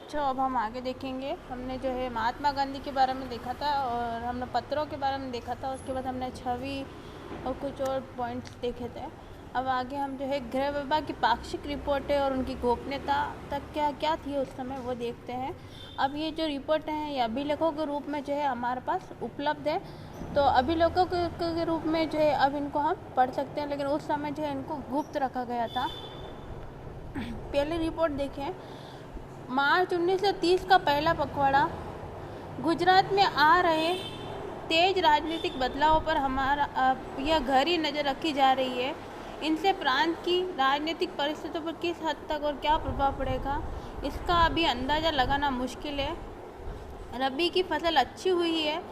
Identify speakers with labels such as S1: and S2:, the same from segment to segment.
S1: अच्छा, अब हम आगे देखेंगे। हमने जो है महात्मा गांधी के बारे में देखा था और हमने पत्रों के बारे में देखा था। उसके बाद हमने छवि और कुछ और पॉइंट्स देखे थे। अब आगे हम जो है गृह विभाग की पाक्षिक रिपोर्टें और उनकी गोपनीयता तक क्या क्या थी उस समय वो देखते हैं। अब ये जो रिपोर्टें हैं ये अभिलेखों के रूप में जो है हमारे पास उपलब्ध है। तो अभिलेखों के रूप में जो है अब इनको हम पढ़ सकते हैं, लेकिन उस समय जो है इनको गुप्त रखा गया था। पहली रिपोर्ट देखें। मार्च 1930 का पहला पखवाड़ा। गुजरात में आ रहे तेज राजनीतिक बदलावों पर हमारा यह गहरी नज़र रखी जा रही है। इनसे प्रांत की राजनीतिक परिस्थितियों पर किस हद तक और क्या प्रभाव पड़ेगा, इसका अभी अंदाज़ा लगाना मुश्किल है। रबी की फसल अच्छी हुई है,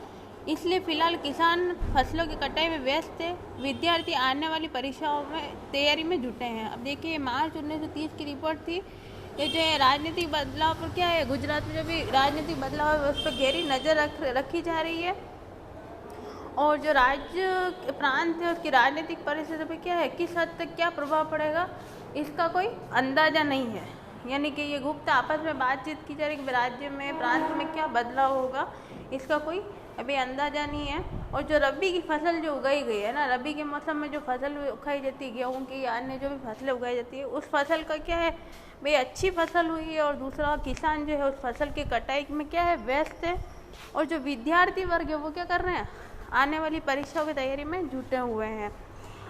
S1: इसलिए फिलहाल किसान फसलों की कटाई में व्यस्त है। विद्यार्थी आने वाली परीक्षाओं में तैयारी में जुटे हैं। अब देखिए, मार्च 1930 की रिपोर्ट थी। ये जो है राजनीतिक बदलाव पर क्या है, गुजरात में जो भी राजनीतिक बदलाव है उस पर गहरी नज़र रखी जा रही है। और जो राज्य प्रांत है उसकी राजनीतिक परिस्थिति पर क्या है, किस हद तक क्या प्रभाव पड़ेगा, इसका कोई अंदाज़ा नहीं है। यानी कि ये गुप्त आपस में बातचीत की जा रही है कि राज्य में प्रांत में क्या बदलाव होगा, इसका कोई अभी अंदाज़ा नहीं है। और जो रबी की फसल जो उगाई गई है ना, रबी के मौसम में जो फसल उगाई जाती है, गेहूँ की या अन्य जो भी फसलें उगाई जाती है, उस फसल का क्या है भाई, अच्छी फसल हुई है। और दूसरा, किसान जो है उस फसल की कटाई में क्या है, व्यस्त है। और जो विद्यार्थी वर्ग है वो क्या कर रहे हैं, आने वाली परीक्षाओं की तैयारी में जुटे हुए हैं।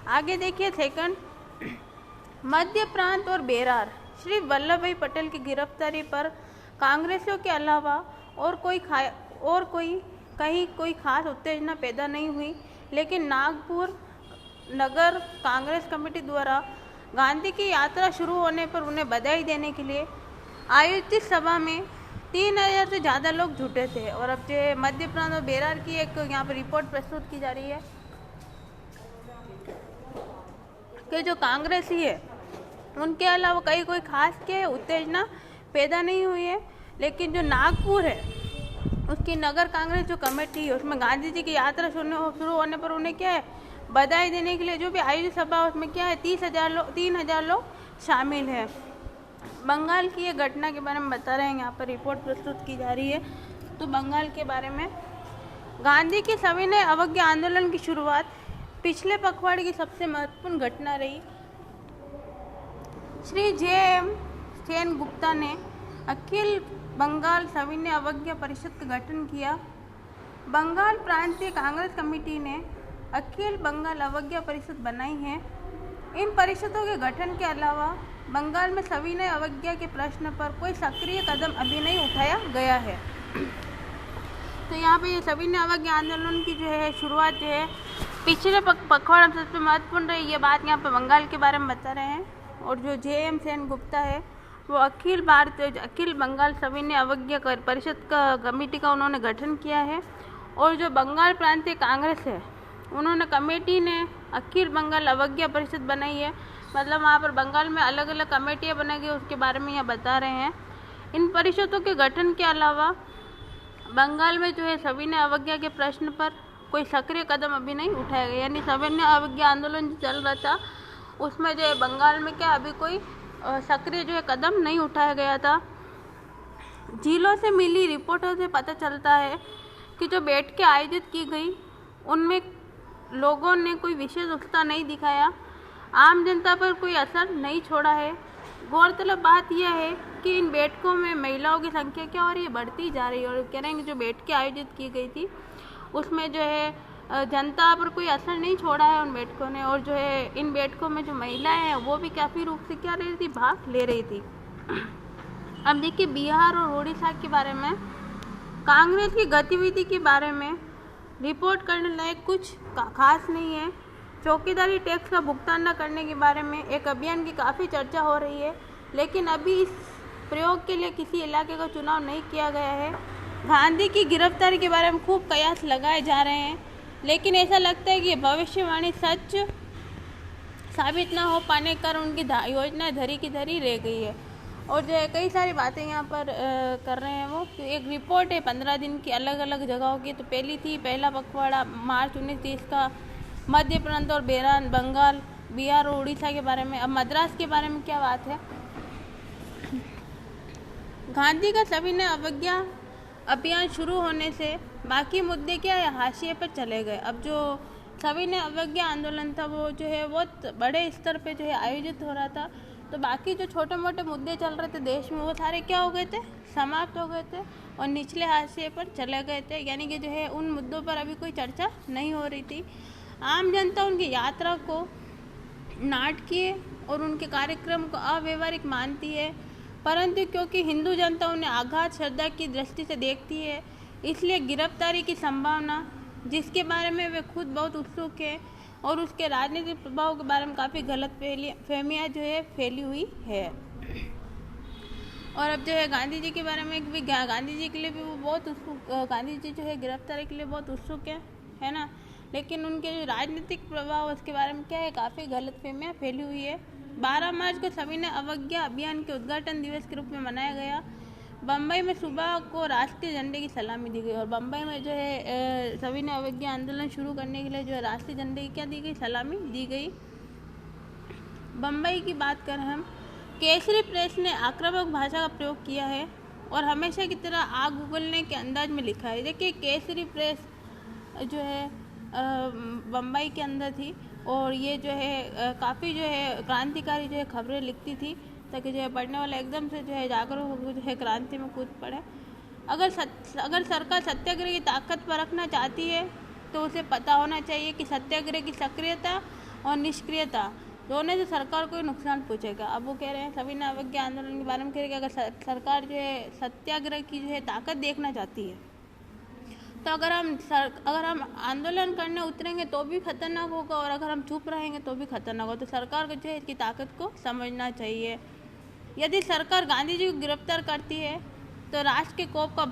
S1: आगे देखिए सेकंड, मध्य प्रांत और बेरार। श्री वल्लभ भाई पटेल की गिरफ्तारी पर कांग्रेसियों के अलावा और कहीं कोई खास उत्तेजना पैदा नहीं हुई, लेकिन नागपुर नगर कांग्रेस कमेटी द्वारा गांधी की यात्रा शुरू होने पर उन्हें बधाई देने के लिए आयोजित सभा में 3000 से ज़्यादा लोग जुटे थे। और अब जो मध्य प्रांत और बेरार की एक यहाँ पर रिपोर्ट प्रस्तुत की जा रही है कि जो कांग्रेसी है उनके अलावा कहीं कोई खास के उत्तेजना पैदा नहीं हुई है, लेकिन जो नागपुर है उसकी नगर कांग्रेस जो कमेटी है उसमें गांधी जी की यात्रा शुरू होने पर उन्हें क्या है, बधाई देने के लिए जो भी आयोजित सभा उसमें क्या है 3,000 लोग शामिल है। बंगाल की ये घटना के बारे में बता रहे हैं, यहाँ पर रिपोर्ट प्रस्तुत की जा रही है। तो बंगाल के बारे में, गांधी की सविनय अवज्ञा आंदोलन की शुरुआत पिछले पखवाड़े की सबसे महत्वपूर्ण घटना रही। श्री J.M. सेन गुप्ता ने अखिल बंगाल सविनय अवज्ञा परिषद का गठन किया। बंगाल प्रांतीय कांग्रेस कमेटी ने अखिल बंगाल अवज्ञा परिषद बनाई है। इन परिषदों के गठन के अलावा बंगाल में सविनय अवज्ञा के प्रश्न पर कोई सक्रिय कदम अभी नहीं उठाया गया है। तो यहाँ पे ये सविनय अवज्ञा आंदोलन की जो है शुरुआत जो है पिछले पखवाड़े में सबसे महत्वपूर्ण रही, ये बात यहाँ पे बंगाल के बारे में बता रहे हैं। और जो J.M. सेन गुप्ता है वो अखिल बंगाल सविनय अवज्ञा परिषद का कमेटी का उन्होंने गठन किया है। और जो बंगाल प्रांतीय कांग्रेस है उन्होंने कमेटी ने अखिल बंगाल अवज्ञा परिषद बनाई है। मतलब वहाँ पर बंगाल में अलग अलग कमेटियाँ बनाई गई, उसके बारे में यहाँ बता रहे हैं। इन परिषदों के गठन के अलावा बंगाल में जो है सविनय अवज्ञा के प्रश्न पर कोई सक्रिय कदम अभी नहीं उठाया गया। यानी सविनय अवज्ञा आंदोलन जो चल रहा था उसमें जो है बंगाल में क्या अभी कोई सक्रिय जो है कदम नहीं उठाया गया था। जिलों से मिली रिपोर्टों से पता चलता है कि जो बैठकें आयोजित की गई उनमें लोगों ने कोई विशेष उत्साह नहीं दिखाया, आम जनता पर कोई असर नहीं छोड़ा है। गौरतलब बात यह है कि इन बैठकों में महिलाओं की संख्या क्या हो रही है, बढ़ती जा रही है। और कह रहे हैं कि जो बैठकें आयोजित की गई थी उसमें जो है जनता पर कोई असर नहीं छोड़ा है उन बैठकों ने। और जो है इन बैठकों में जो महिलाएं हैं वो भी काफ़ी रूप से क्या रही थी, भाग ले रही थी। अब देखिए बिहार और उड़ीसा के बारे में, कांग्रेस की गतिविधि के बारे में रिपोर्ट करने लायक कुछ खास नहीं है। चौकीदारी टैक्स का भुगतान न करने के बारे में एक अभियान की काफ़ी चर्चा हो रही है, लेकिन अभी इस प्रयोग के लिए किसी इलाके का चुनाव नहीं किया गया है। गांधी की गिरफ्तारी के बारे में खूब कयास लगाए जा रहे हैं, लेकिन ऐसा लगता है कि भविष्यवाणी सच साबित न हो पाने कर उनकी योजना धरी की धरी रह गई है। और जो है कई सारी बातें यहाँ पर कर रहे हैं वो। तो एक रिपोर्ट है 15 दिन की अलग अलग जगहों की। तो पहली थी पहला पखवाड़ा मार्च 1930 का, मध्य प्रांत और बेरान बंगाल, बिहार और उड़ीसा के बारे में। अब मद्रास के बारे में क्या बात है, गांधी का सविनय अवज्ञा अभियान शुरू होने से बाकी मुद्दे क्या है, हाशिए पर चले गए। अब जो सविनय अवज्ञा आंदोलन था वो जो है बहुत बड़े स्तर पे जो है आयोजित हो रहा था, तो बाकी जो छोटे मोटे मुद्दे चल रहे थे देश में वो सारे क्या हो गए थे, समाप्त हो गए थे और निचले हाशिए पर चले गए थे। यानी कि जो है उन मुद्दों पर अभी कोई चर्चा नहीं हो रही थी। आम जनता उनकी यात्रा को नाटकीय और उनके कार्यक्रम को अव्यवहारिक मानती है, परंतु क्योंकि हिंदू जनता उन्हें आघात श्रद्धा की दृष्टि से देखती है, इसलिए गिरफ्तारी की संभावना, जिसके बारे में वे खुद बहुत उत्सुक है, और उसके राजनीतिक प्रभाव के बारे में काफ़ी गलत फहमियाँ जो है फैली हुई है। और अब जो है गांधी जी के बारे में भी, गांधी जी के लिए भी वो बहुत उत्सुक, गांधी जी जो है गिरफ्तारी के लिए बहुत उत्सुक है ना, लेकिन उनके जो राजनीतिक प्रभाव उसके बारे में क्या है, काफ़ी गलत फहमियाँ फैली हुई है। 12 मार्च को सविनय अवज्ञा अभियान के उद्घाटन दिवस के रूप में मनाया गया। बम्बई में सुबह को राष्ट्रीय झंडे की सलामी दी गई, और बम्बई में जो है सविनय अवज्ञा आंदोलन शुरू करने के लिए जो है राष्ट्रीय झंडे की क्या दी गई, सलामी दी गई। बम्बई की बात करें हम, केसरी प्रेस ने आक्रामक भाषा का प्रयोग किया है और हमेशा की तरह आग उगलने के अंदाज में लिखा है। देखिए केसरी प्रेस जो है बम्बई के अंदर थी, और ये जो है काफ़ी जो है क्रांतिकारी जो है खबरें लिखती थी, ताकि जो है पढ़ने वाला एकदम से जो है जागरूक होकर जो है क्रांति में कूद पड़े। अगर सरकार सत्याग्रह की ताकत परखना चाहती है तो उसे पता होना चाहिए कि सत्याग्रह की सक्रियता और निष्क्रियता दोनों से सरकार को नुकसान पहुंचेगा। अब वो कह रहे हैं सविनय अवज्ञा आंदोलन के बारे में कह रहे हैं कि अगर सरकार जो है सत्याग्रह की जो है ताकत देखना चाहती है, तो अगर हम आंदोलन करने उतरेंगे तो भी खतरनाक होगा, और अगर हम चुप रहेंगे तो भी खतरनाक होगा। तो सरकार को जो है इसकी ताकत को समझना चाहिए। यदि सरकार गांधी जी को गिरफ्तार करती है तो राष्ट्र के कोप का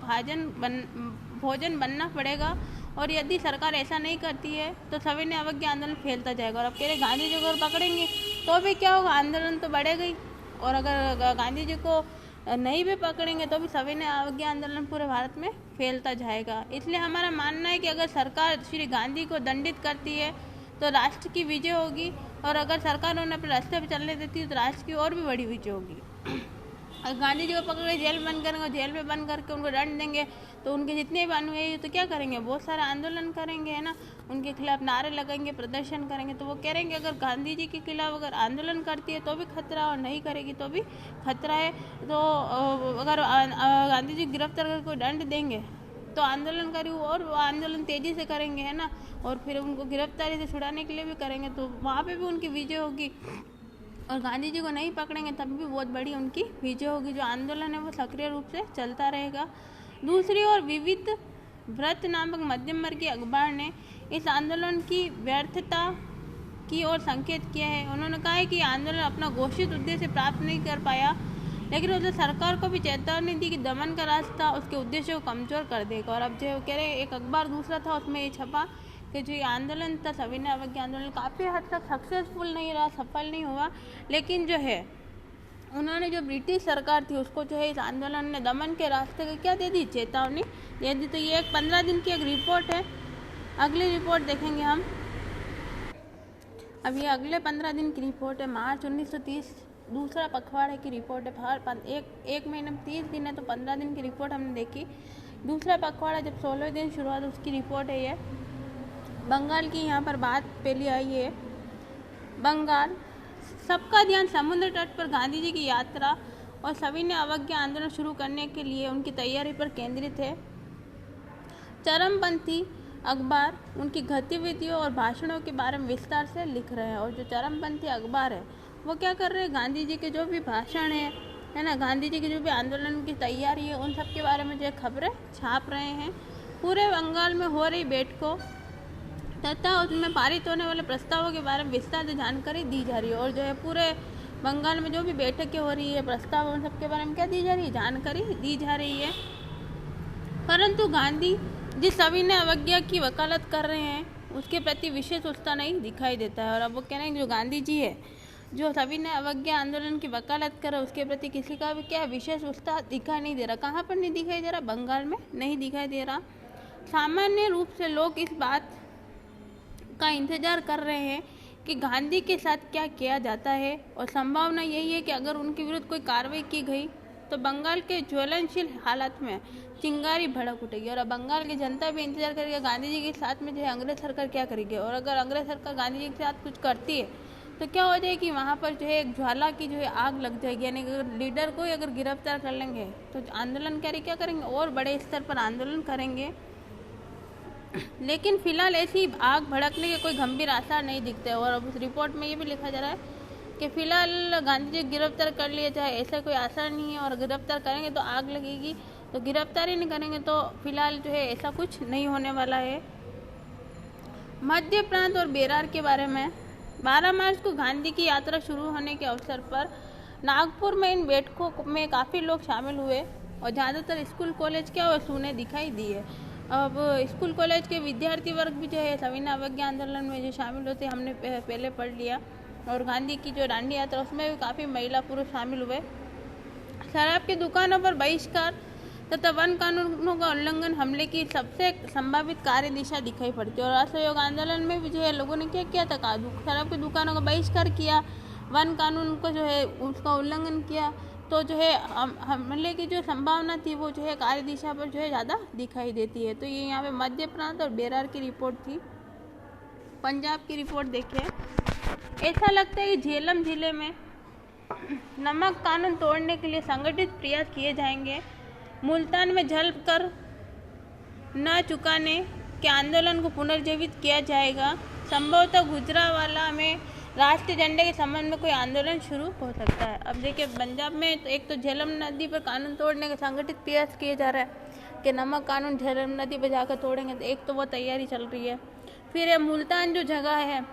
S1: भोजन बनना पड़ेगा, और यदि सरकार ऐसा नहीं करती है तो सविनय अवज्ञा आंदोलन फैलता जाएगा। और अब कह रहे गांधी जी को अगर पकड़ेंगे तो भी क्या होगा, आंदोलन तो बढ़ेगा ही, और अगर गांधी जी को नहीं भी पकड़ेंगे तो भी सविनय अवज्ञा आंदोलन पूरे भारत में फैलता जाएगा। इसलिए हमारा मानना है कि अगर सरकार श्री गांधी को दंडित करती है तो राष्ट्र की विजय होगी, और अगर सरकार उन्हें अपने रास्ते पर चलने देती है तो राष्ट्र की और भी बड़ी विजय होगी। अगर गांधी जी को पकड़ के जेल बंद करेंगे, जेल में बंद करके उनको दंड देंगे, तो उनके जितने भी अनुयायी तो क्या करेंगे, बहुत सारा आंदोलन करेंगे, है ना, उनके खिलाफ नारे लगाएंगे, प्रदर्शन करेंगे। तो वो कह रहे हैं कि अगर गांधी जी के खिलाफ अगर आंदोलन करती है तो भी खतरा, और नहीं करेगी तो भी खतरा है। तो अगर गांधी जी गिरफ्तार कर कोई दंड देंगे तो आंदोलनकारी और आंदोलन तेजी से करेंगे, है ना, और फिर उनको गिरफ्तारी से छुड़ाने के लिए भी करेंगे, तो वहाँ पे भी उनकी विजय होगी। और गांधी जी को नहीं पकड़ेंगे तब भी बहुत बड़ी उनकी विजय होगी। जो आंदोलन है वो सक्रिय रूप से चलता रहेगा। दूसरी ओर विविध व्रत नामक मध्यम वर्गीय अखबार ने इस आंदोलन की व्यर्थता की ओर संकेत किया है। उन्होंने कहा है कि आंदोलन अपना घोषित उद्देश्य प्राप्त नहीं कर पाया, लेकिन उसने सरकार को भी चेतावनी दी कि दमन का रास्ता उसके उद्देश्य को कमजोर कर देगा। और अब जो कह रहे एक अखबार दूसरा था, उसमें ये छपा कि जो ये आंदोलन था सविनय अवज्ञा आंदोलन काफ़ी हद तक सक्सेसफुल नहीं रहा, सफल नहीं हुआ, लेकिन जो है उन्होंने जो ब्रिटिश सरकार थी उसको जो है इस आंदोलन ने दमन के रास्ते की क्या दे दी, चेतावनी दे दी। तो ये एक 15 दिन की एक रिपोर्ट है। अगली रिपोर्ट देखेंगे हम। अब ये अगले 15 दिन की रिपोर्ट है। मार्च 1930 दूसरा पखवाड़े की रिपोर्ट है। हर एक महीने में 30 दिन है, तो 15 दिन की रिपोर्ट हमने देखी। दूसरा पखवाड़ा जब 16वें दिन शुरू हुआ तो उसकी रिपोर्ट है ये। बंगाल की यहाँ पर बात पहली आई है। बंगाल, सबका ध्यान समुद्र तट पर गांधी जी की यात्रा और सविनय अवज्ञा आंदोलन शुरू करने के लिए उनकी तैयारी पर केंद्रित है। चरमपंथी अखबार उनकी गतिविधियों और भाषणों के बारे में विस्तार से लिख रहे हैं। और जो चरमपंथी अखबार है वो क्या कर रहे हैं, गांधी जी के जो भी भाषण है ना, गांधी जी की जो भी आंदोलन की तैयारी है उन सब के बारे में जो खबरें छाप रहे हैं। पूरे बंगाल में हो रही बैठकों तथा उसमें पारित होने वाले प्रस्तावों के बारे में विस्तार से जानकारी दी जा रही है। और जो है पूरे बंगाल में जो भी बैठकें हो रही है, प्रस्ताव, उन सब के बारे में क्या दी जा रही है, जानकारी दी जा रही है। परंतु गांधी जिस सविनय अवज्ञा की वकालत कर रहे हैं उसके प्रति विशेष उत्साह नहीं दिखाई देता है। और अब वो कह रहे हैं जो गांधी जी है जो सविनय अवज्ञा आंदोलन की वकालत कर रहा है उसके प्रति किसी का भी क्या विशेष उत्साह दिखाई नहीं दे रहा। कहाँ पर नहीं दिखाई दे रहा, बंगाल में नहीं दिखाई दे रहा। सामान्य रूप से लोग इस बात का इंतजार कर रहे हैं कि गांधी के साथ क्या किया जाता है, और संभावना यही है कि अगर उनके विरुद्ध कोई कार्रवाई की गई तो बंगाल के ज्वलनशील हालात में चिंगारी भड़क उठेगी और अब बंगाल की जनता भी इंतजार करेगी गांधी जी के साथ में जो है अंग्रेज सरकार क्या करेगी। और अगर अंग्रेज सरकार गांधी जी के साथ कुछ करती है तो क्या हो जाएगी, वहाँ पर जो है एक ज्वाला की जो है आग लग जाएगी। यानी अगर लीडर को अगर गिरफ्तार कर लेंगे तो आंदोलनकारी क्या करेंगे, और बड़े स्तर पर आंदोलन करेंगे। लेकिन फिलहाल ऐसी आग भड़कने के कोई गंभीर आसार नहीं दिखते। और अब उस रिपोर्ट में ये भी लिखा जा रहा है कि फिलहाल गांधी जी गिरफ्तार कर लिए जाए ऐसा कोई आसार नहीं है, और गिरफ्तार करेंगे तो आग लगेगी, तो गिरफ्तारी नहीं करेंगे तो फिलहाल जो है ऐसा कुछ नहीं होने वाला है। मध्य प्रांत और बेरार के बारे में 12 मार्च को गांधी की यात्रा शुरू होने के अवसर पर नागपुर में इन बैठकों में काफ़ी लोग शामिल हुए और ज़्यादातर स्कूल कॉलेज के और सूने दिखाई दिए। अब स्कूल कॉलेज के विद्यार्थी वर्ग भी जो है सविनय अवज्ञा आंदोलन में जो शामिल होते हमने पहले पढ़ लिया। और गांधी की जो दांडी यात्रा उसमें भी काफ़ी महिला पुरुष शामिल हुए। शराब की दुकानों पर बहिष्कार तथा वन कानूनों का उल्लंघन हमले की सबसे संभावित कार्य दिशा दिखाई पड़ती है। और असहयोग आंदोलन में भी जो है लोगों ने क्या किया था, शराब की दुकानों का बहिष्कार किया, वन कानून को जो है उसका उल्लंघन किया, तो जो है हमले की जो संभावना थी वो जो है कार्य दिशा पर जो है ज़्यादा दिखाई देती है। तो ये यहाँ पे मध्य प्रांत और बेरार की रिपोर्ट थी। पंजाब की रिपोर्ट देखिए। ऐसा लगता है कि झेलम जिले में नमक कानून तोड़ने के लिए संगठित प्रयास किए जाएंगे। मुल्तान में जल कर न चुकाने के आंदोलन को पुनर्जीवित किया जाएगा। संभवतः गुजरांवाला में राष्ट्रीय झंडे के संबंध में कोई आंदोलन शुरू हो सकता है। अब देखिए पंजाब में तो एक तो झेलम नदी पर कानून तोड़ने का संगठित प्रयास किया जा रहा है कि नमक कानून झेलम नदी पर जाकर तोड़ेंगे, तो एक तो वो तैयारी चल रही है। फिर ये मुल्तान जो जगह है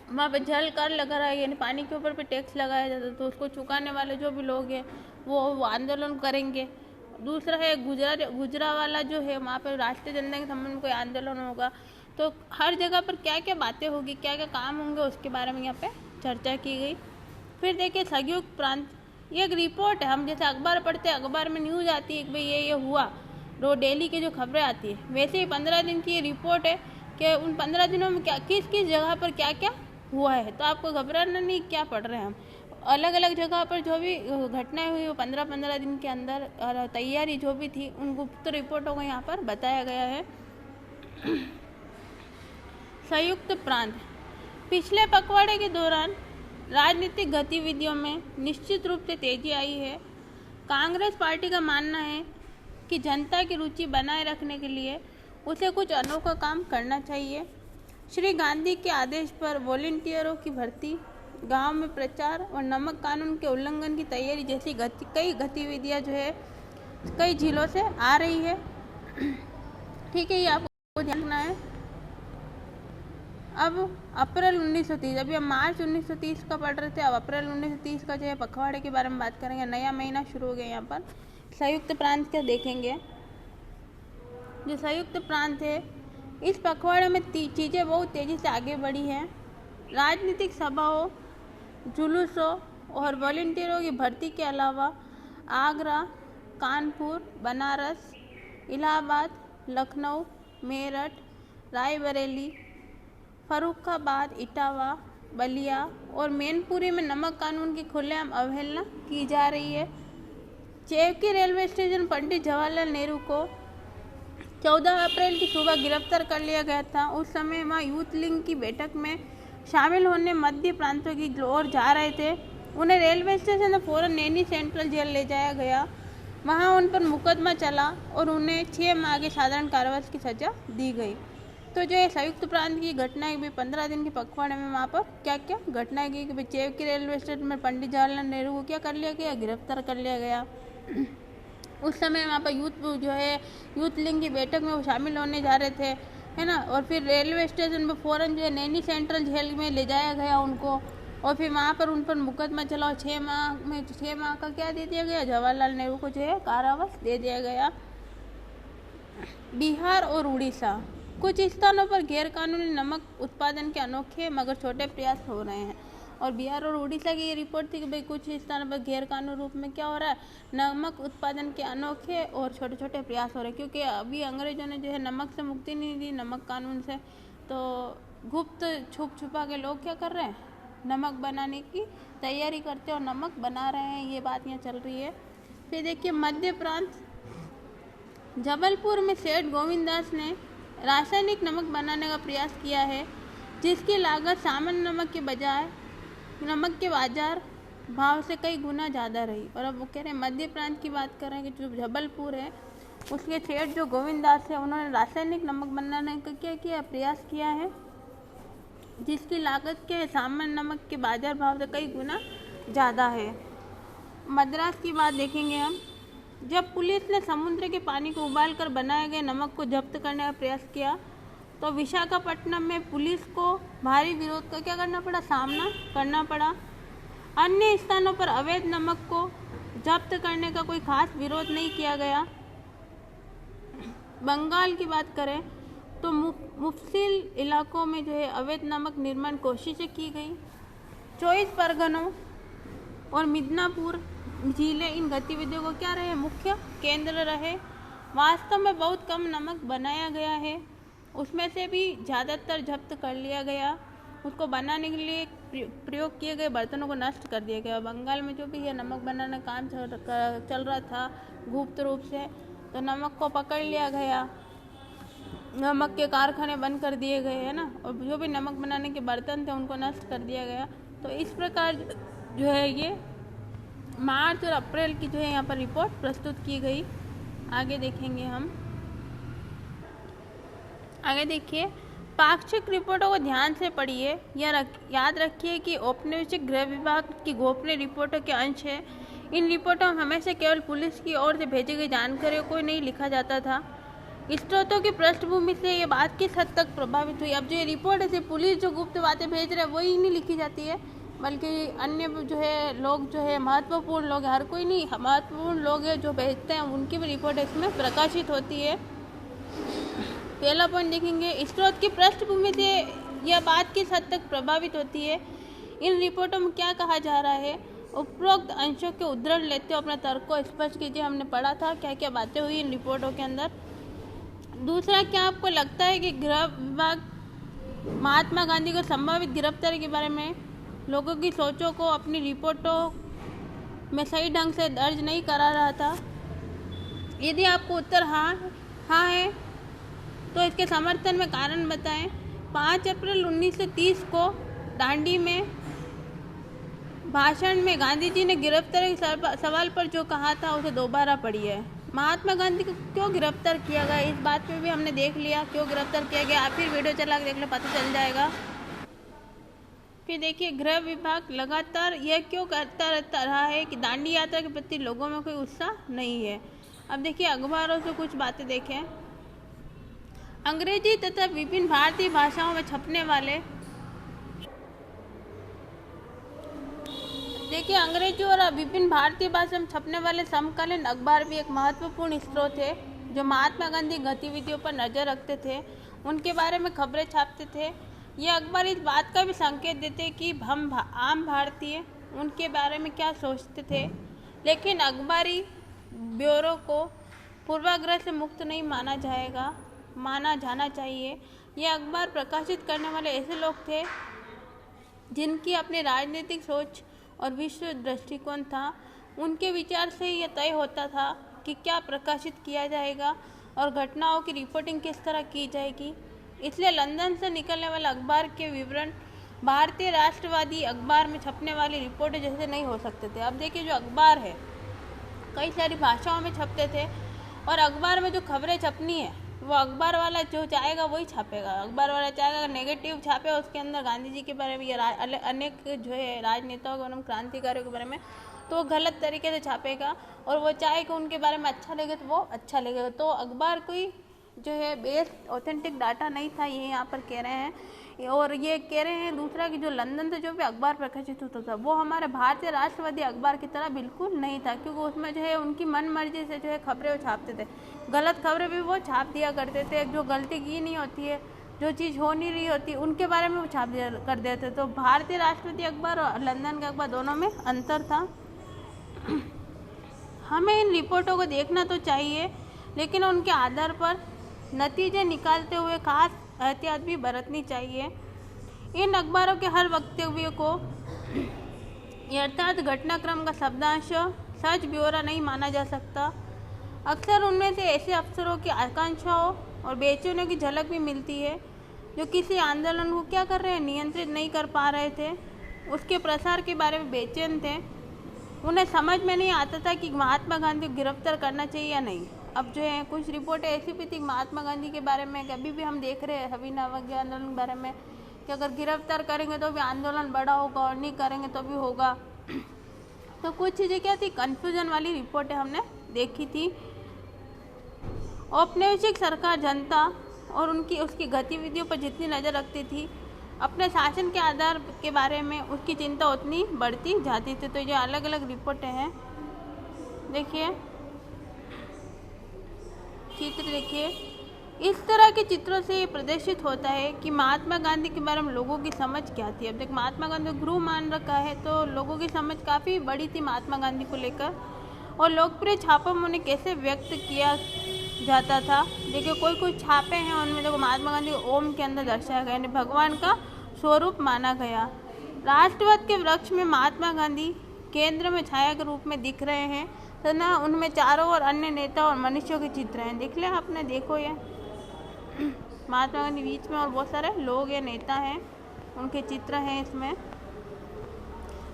S1: वहाँ पे जल कर लगा रहा है, यानी पानी के ऊपर पे टैक्स लगाया जाता है, तो उसको चुकाने वाले जो भी लोग हैं वो आंदोलन करेंगे। दूसरा है गुजरांवाला जो है वहाँ पर राष्ट्रीय झंडे के संबंध में कोई आंदोलन होगा। तो हर जगह पर क्या क्या बातें होगी, क्या क्या काम होंगे, उसके बारे में यहाँ पे चर्चा की गई। फिर देखिए संयुक्त प्रांत, ये एक रिपोर्ट है। हम जैसे अखबार पढ़ते हैं, अखबार में न्यूज़ आती है कि भाई ये हुआ, रो डेली की जो खबरें आती है, वैसे ही 15 दिन की ये रिपोर्ट है कि उन 15 दिनों में क्या किस किस जगह पर क्या क्या हुआ है। तो आपको घबराना नहीं, क्या पढ़ रहे हैं हम, अलग अलग जगह पर जो भी घटनाएं हुई वो 15-15 दिन के अंदर, और तैयारी जो भी थी उन गुप्त रिपोर्टों को यहाँ पर बताया गया है। संयुक्त प्रांत, पिछले पखवाड़े के दौरान राजनीतिक गतिविधियों में निश्चित रूप से तेजी आई है। कांग्रेस पार्टी का मानना है कि जनता की रुचि बनाए रखने के लिए उसे कुछ अनोखा काम करना चाहिए। श्री गांधी के आदेश पर वॉलंटियरों की भर्ती, गांव में प्रचार और नमक कानून के उल्लंघन की तैयारी जैसी कई गतिविधियां जो है कई जिलों से आ रही है। ठीक है, ये आपको ध्यान रखना है। अब अप्रैल 1930, अभी हम मार्च 1930 का पढ़ रहे थे, अब अप्रैल 1930 का जो है पखवाड़े के बारे में बात करेंगे। नया महीना शुरू हो गया। यहाँ पर संयुक्त प्रांत क्या देखेंगे। जो संयुक्त प्रांत है, इस पखवाड़े में चीज़ें बहुत तेज़ी से आगे बढ़ी हैं। राजनीतिक सभाओं, जुलूसों और वॉलंटियरों की भर्ती के अलावा आगरा, कानपुर, बनारस, इलाहाबाद, लखनऊ, मेरठ, रायबरेली, फर्रुखाबाद, इटावा, बलिया और मैनपुरी में नमक कानून की खुलेआम अवहेलना की जा रही है। चेवकी रेलवे स्टेशन पंडित जवाहरलाल नेहरू को 14 अप्रैल की सुबह गिरफ्तार कर लिया गया था। उस समय वहाँ यूथ लिंग की बैठक में शामिल होने मध्य प्रांतों की ओर जा रहे थे। उन्हें रेलवे स्टेशन से फौरन नैनी सेंट्रल जेल ले जाया गया। वहाँ उन पर मुकदमा चला और उन्हें 6 माह के साधारण कारावास की सजा दी गई। तो जो है संयुक्त प्रांत की घटनाएं भी 15 दिन के पखवाड़े में वहाँ पर क्या क्या घटनाएं की कि चेवकी रेलवे स्टेशन में पंडित जवाहरलाल नेहरू को क्या कर लिया गया, गिरफ्तार कर लिया गया। उस समय वहाँ पर यूथ लिंग की बैठक में वो शामिल होने जा रहे थे, है ना। और फिर रेलवे स्टेशन पर फ़ौरन जो है नैनी सेंट्रल जेल में ले जाया गया उनको, और फिर वहाँ पर उन पर मुकदमा चला और 6 माह का क्या दे दिया गया, जवाहरलाल नेहरू को जो है कारावास दे दिया गया। बिहार और उड़ीसा, कुछ स्थानों पर गैरकानूनी नमक उत्पादन के अनोखे मगर छोटे प्रयास हो रहे हैं। और बिहार और उड़ीसा की ये रिपोर्ट थी कि भाई कुछ स्थानों पर गैरकानूनी रूप में क्या हो रहा है, नमक उत्पादन के अनोखे और छोटे छोटे प्रयास हो रहे हैं। क्योंकि अभी अंग्रेजों ने जो है नमक से मुक्ति नहीं दी, नमक कानून से, तो गुप्त छुपा के लोग क्या कर रहे हैं, नमक बनाने की तैयारी करते हैं और नमक बना रहे हैं। ये बात यहाँ चल रही है। फिर देखिए मध्य प्रांत, जबलपुर में सेठ गोविंदास ने रासायनिक नमक बनाने का प्रयास किया है जिसकी लागत सामान्य नमक के बजाय नमक के बाजार भाव से कई गुना ज़्यादा रही। और अब वो कह रहे हैं मध्य प्रांत की बात कर रहे हैं कि जो जबलपुर है उसके सेठ जो गोविंदास है उन्होंने रासायनिक नमक बनाने का क्या किया, प्रयास किया है जिसकी लागत के सामान्य नमक के बाजार भाव से कई गुना ज़्यादा है। मद्रास की बात देखेंगे हम। जब पुलिस ने समुद्र के पानी को उबालकर बनाए गए नमक को जब्त करने का प्रयास किया तो विशाखापट्टनम में पुलिस को भारी विरोध का क्या करना पड़ा, सामना करना पड़ा। अन्य स्थानों पर अवैध नमक को जब्त करने का कोई खास विरोध नहीं किया गया। बंगाल की बात करें तो मुफस्सिल इलाकों में जो है अवैध नमक निर्माण कोशिशें की गई। 24 परगनों और मिदनापुर जिले इन गतिविधियों को क्या रहे, मुख्य केंद्र रहे। वास्तव में बहुत कम नमक बनाया गया है, उसमें से भी ज़्यादातर जब्त कर लिया गया। उसको बनाने के लिए प्रयोग किए गए बर्तनों को नष्ट कर दिया गया। बंगाल में जो भी ये नमक बनाने का काम चल रहा था गुप्त रूप से, तो नमक को पकड़ लिया गया, नमक के कारखाने बंद कर दिए गए है ना, और जो भी नमक बनाने के बर्तन थे उनको नष्ट कर दिया गया। तो इस प्रकार जो है ये मार्च और अप्रैल की जो है यहाँ पर रिपोर्ट प्रस्तुत की गई। आगे देखेंगे हम। आगे देखिए, पाक्षिक रिपोर्टों को ध्यान से पढ़िए। याद रखिए कि औपनिवेशिक गृह विभाग की गोपनीय रिपोर्टों के अंश है। इन रिपोर्टों में हमेशा केवल पुलिस की ओर से भेजी गई जानकारियों को नहीं लिखा जाता था। स्रोतों की पृष्ठभूमि से ये बात किस हद तक प्रभावित हुई। अब जो ये रिपोर्ट है पुलिस जो गुप्त बातें भेज रहे हैं वही नहीं लिखी जाती है, बल्कि अन्य जो है लोग जो है महत्वपूर्ण लोग, हर कोई नहीं, महत्वपूर्ण लोग हैं जो भेजते हैं उनकी भी रिपोर्ट इसमें प्रकाशित होती है। पहला पॉइंट देखेंगे, स्रोत की पृष्ठभूमि से यह बात किस हद तक प्रभावित होती है। इन रिपोर्टों में क्या कहा जा रहा है, उपरोक्त अंशों के उद्धरण लेते हुए अपना तर्क को स्पष्ट कीजिए। हमने पढ़ा था क्या क्या बातें हुई इन रिपोर्टों के अंदर। दूसरा, क्या आपको लगता है कि गृह विभाग महात्मा गांधी को संभावित गिरफ्तारी के बारे में लोगों की सोचों को अपनी रिपोर्टों में सही ढंग से दर्ज नहीं करा रहा था? यदि आपको उत्तर हाँ है तो इसके समर्थन में कारण बताएं। 5 अप्रैल 1930 को दांडी में भाषण में गांधी जी ने गिरफ्तारी के सवाल पर जो कहा था उसे दोबारा पढ़िए। महात्मा गांधी को क्यों गिरफ्तार किया गया, इस बात पे भी हमने देख लिया क्यों गिरफ्तार किया गया। आप फिर वीडियो चला के देख लो, पता चल जाएगा। फिर देखिए, गृह विभाग लगातार यह क्यों करता रहा है कि दांडी यात्रा के प्रति लोगों में कोई उत्साह नहीं है। अब देखिए, अखबारों से कुछ बातें देखें। अंग्रेजी तथा विभिन्न भारतीय भाषाओं में छपने वाले, देखिए अंग्रेजी और विभिन्न भारतीय भाषा में छपने वाले समकालीन अखबार भी एक महत्वपूर्ण स्रोत है जो महात्मा गांधी गतिविधियों पर नजर रखते थे, उनके बारे में खबरें छापते थे। ये अखबार इस बात का भी संकेत देते कि हम आम भारतीय उनके बारे में क्या सोचते थे, लेकिन अखबारी ब्यूरो को पूर्वाग्रह से मुक्त नहीं माना जाना चाहिए। यह अखबार प्रकाशित करने वाले ऐसे लोग थे जिनकी अपनी राजनीतिक सोच और विश्व दृष्टिकोण था। उनके विचार से यह तय होता था कि क्या प्रकाशित किया जाएगा और घटनाओं की रिपोर्टिंग किस तरह की जाएगी। इसलिए लंदन से निकलने वाले अखबार के विवरण भारतीय राष्ट्रवादी अखबार में छपने वाली रिपोर्टें जैसे नहीं हो सकते थे। अब देखिए, जो अखबार है कई सारी भाषाओं में छपते थे और अखबार में जो खबरें छपनी है वो अखबार वाला जो चाहेगा वही छापेगा। अखबार वाला चाहेगा अगर नेगेटिव छापे उसके अंदर गांधी जी के बारे में या अनेक जो है राजनेताओं एवं क्रांतिकारियों के बारे में, तो वो गलत तरीके से छापेगा। और वो चाहे कि उनके बारे में अच्छा लगे तो वो अच्छा लगेगा। तो अखबार कोई जो है बेस्ड ऑथेंटिक डाटा नहीं था, ये यहाँ पर कह रहे हैं। और ये कह रहे हैं दूसरा कि जो लंदन से जो भी अखबार प्रकाशित होता था वो हमारे भारतीय राष्ट्रवादी अखबार की तरह बिल्कुल नहीं था, क्योंकि उसमें जो है उनकी मन मर्जी से जो है खबरें वो छापते थे, गलत खबरें भी वो छाप दिया करते थे। जो गलती की नहीं होती है, जो चीज़ हो नहीं रही होती उनके बारे में वो छाप दिया कर देते। तो भारतीय राष्ट्रवादी अखबार और लंदन का अखबार दोनों में अंतर था। हमें इन रिपोर्टों को देखना तो चाहिए, लेकिन उनके आधार पर नतीजे निकालते हुए खास एहतियात भी बरतनी चाहिए। इन अखबारों के हर वक्तव्य को यथार्थ घटनाक्रम का शब्दांश सच ब्यौरा नहीं माना जा सकता। अक्सर उनमें से ऐसे अफसरों की आकांक्षाओं और बेचैनियों की झलक भी मिलती है जो किसी आंदोलन को क्या कर रहे हैं, नियंत्रित नहीं कर पा रहे थे, उसके प्रसार के बारे में बेचैन थे। उन्हें समझ में नहीं आता था कि महात्मा गांधी को गिरफ्तार करना चाहिए या नहीं। अब जो है कुछ रिपोर्टें ऐसी भी थी महात्मा गांधी के बारे में, कभी भी हम देख रहे हैं सविनय अवज्ञा आंदोलन के बारे में कि अगर गिरफ्तार करेंगे तो भी आंदोलन बड़ा होगा और नहीं करेंगे तो भी होगा। तो कुछ चीज़ें क्या थी, कन्फ्यूजन वाली रिपोर्टें हमने देखी थी। औपनिवेशिक सरकार जनता और उसकी गतिविधियों पर जितनी नज़र रखती थी, अपने शासन के आधार के बारे में उसकी चिंता उतनी बढ़ती जाती थी। तो ये अलग अलग रिपोर्टें हैं, देखिए चित्र देखिए। इस तरह के चित्रों से ये प्रदर्शित होता है कि महात्मा गांधी के बारे में लोगों की समझ क्या थी। अब देख महात्मा गांधी को गुरु मान रखा है तो लोगों की समझ काफ़ी बड़ी थी महात्मा गांधी को लेकर। और लोकप्रिय छापों में उन्हें कैसे व्यक्त किया जाता था, देखिए कोई छापे हैं उनमें देखो महात्मा गांधी को ओम के अंदर दर्शाया गया, यानी भगवान का स्वरूप माना गया। राष्ट्रवाद के वृक्ष में महात्मा गांधी केंद्र में छाया के रूप में दिख रहे हैं तथा उनमें चारों ओर अन्य नेता और मनुष्यों के चित्र हैं। देख लिया आपने, देखो ये महात्मा गांधी बीच में और बहुत सारे लोग या नेता हैं, उनके चित्र हैं इसमें।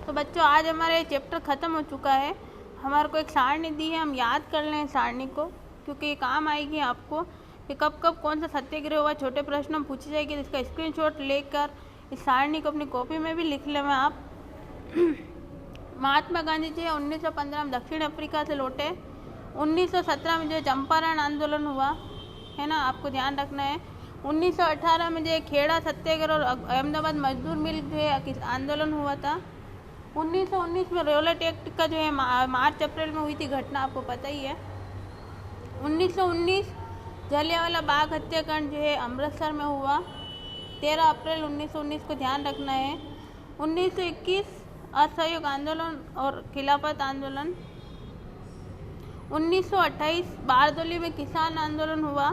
S1: तो बच्चों आज हमारा ये चैप्टर ख़त्म हो चुका है। हमारे को एक सारणी दी है, हम याद कर लें सारणी को क्योंकि ये काम आएगी आपको कि कब कब कौन सा सत्याग्रह हुआ, छोटे प्रश्न पूछे जाएंगे। इसका स्क्रीनशॉट लेकर इस सारणी को अपनी कॉपी में भी लिख लें आप। महात्मा गांधी जी 1915 में दक्षिण अफ्रीका से लौटे। 1917 में जो चंपारण आंदोलन हुआ है ना, आपको ध्यान रखना है। 1918 में जो खेड़ा सत्याग्रह और अहमदाबाद मजदूर मिल जो है आंदोलन हुआ था। 1919 में रॉलेट एक्ट का जो है मार्च अप्रैल में हुई थी घटना, आपको पता ही है। 1919 जलियांवाला बाग हत्याकांड जो है अमृतसर में हुआ 13 अप्रैल 1919 को ध्यान रखना है। 1921 असहयोग आंदोलन और खिलाफत आंदोलन। 1928 बारदोली में किसान आंदोलन हुआ।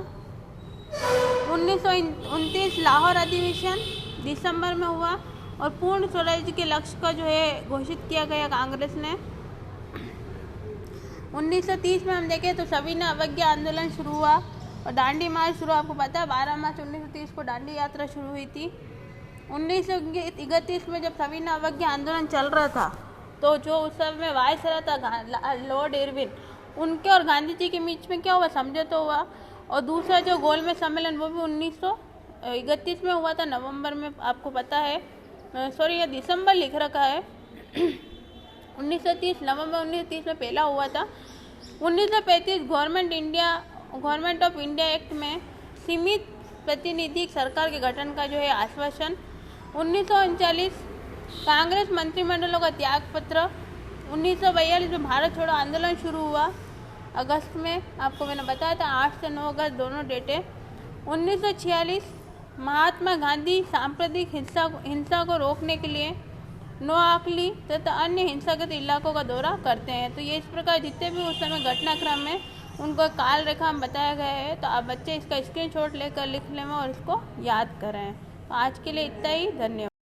S1: 1929 लाहौर अधिवेशन दिसंबर में हुआ और पूर्ण स्वराज्य के लक्ष्य का जो है घोषित किया गया कांग्रेस ने। 1930 में हम देखें तो सविनय अवज्ञा आंदोलन शुरू हुआ और दांडी मार्च शुरू, आपको पता है 12 मार्च 1930 को दांडी यात्रा शुरू हुई थी। 1931 में जब सविनय अवज्ञा आंदोलन चल रहा था तो जो उस समय वायसराय था लॉर्ड इरविन, उनके और गांधी जी के बीच में क्या हुआ, समझौता हुआ। और दूसरा जो गोलमेज सम्मेलन वो भी 1931 में हुआ था नवंबर में, आपको पता है, सॉरी ये दिसंबर लिख रखा है। 1930 नवंबर 1930 में पहला हुआ था। 1935 गवर्नमेंट ऑफ इंडिया एक्ट में सीमित प्रतिनिधि सरकार के गठन का जो है आश्वासन। 1939 कांग्रेस मंत्रिमंडलों का त्याग पत्र। 1942 में भारत छोड़ो आंदोलन शुरू हुआ अगस्त में, आपको मैंने बताया था 8 से 9 अगस्त दोनों डेटें। 1946 महात्मा गांधी सांप्रदायिक हिंसा को रोकने के लिए नोआखली तथा अन्य हिंसाग्रस्त इलाकों का दौरा करते हैं। तो ये इस प्रकार जितने भी उस समय घटनाक्रम में उनको काल रेखा में बताया गया है। तो आप बच्चे इसका स्क्रीनशॉट लेकर लिख लें और इसको याद करें। तो आज के लिए इतना ही, धन्यवाद।